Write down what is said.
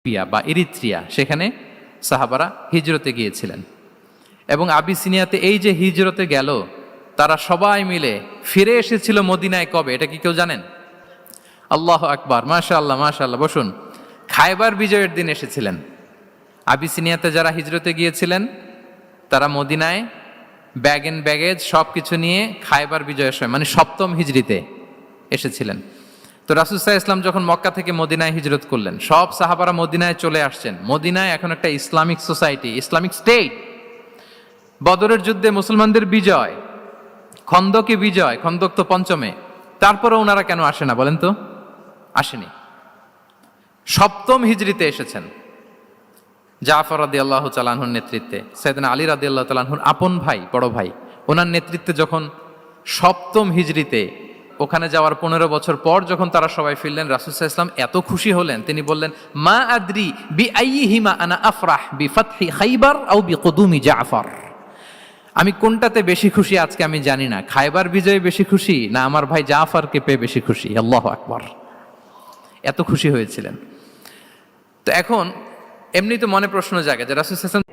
Ethiopia বা Eritrea, সেখানে সাহাবারা হিজরতে গিয়েছিলেন। এবং আবিসিনিয়াতে এই যে হিজরতে গেল, তারা সবাই মিলে ফিরে এসেছিল মদিনায় কবে, এটা কি কেউ জানেন? আল্লাহ আকবার, মাশাআল্লাহ মাশাআল্লাহ। বসুন। খায়বার বিজয়ের দিন এসেছিলেন। আবিসিনিয়াতে যারা হিজরতে গিয়েছিলেন তারা মদিনায় ব্যাগ এন্ড ব্যাগেজ সব কিছু নিয়ে খায়বার বিজয়ের সময় মানে সপ্তম হিজরিতে এসেছিলেন। তো রাসূল সাল্লাল্লাহু আলাইহি ওয়াসাল্লাম যখন মক্কা থেকে মদিনায় হিজরত করলেন, সব সাহাবারা মদিনায় চলে আসছেন। মদিনায় এখন একটা ইসলামিক সোসাইটি, ইসলামিক স্টেট। বদরের যুদ্ধে মুসলমানদের বিজয়, খন্দকে বিজয়, খন্দক তো পঞ্চমে, তারপরে ওনারা কেন আসে না বলেন তো? আসেনি। সপ্তম হিজরিতে এসেছেন। জাফর রাদিয়াল্লাহু তাআলা আনহুর নেতৃত্বে, সাইয়েদনা আলী রাদিয়াল্লাহু তাআলা আনহুর আপন ভাই, বড় ভাই, ওনার নেতৃত্বে যখন সপ্তম হিজরিতে ওখানে যাওয়ার 15 বছর পর যখন তারা সবাই ফিরলেন, রাসূল সাল্লাল্লাহু আলাইহি ওয়াসাল্লাম এত খুশি হলেন, তিনি বললেন, মা আদরি বিআইয়িহিমা আনা আফরাহ বিফাতহি খাইবার আও বিকুদুমি জাফর। আমি কোনটাতে বেশি খুশি আজকে আমি জানি না, খায়বার বিজয়ে বেশি খুশি না আমার ভাই জাফরকে পেয়ে বেশি খুশি। আল্লাহু আকবার, এত খুশি হয়েছিলেন। তো এখন এমনি তো মনে প্রশ্ন জাগে যে রাসূল সাল্লাল্লাহু আলাইহি ওয়াসাল্লাম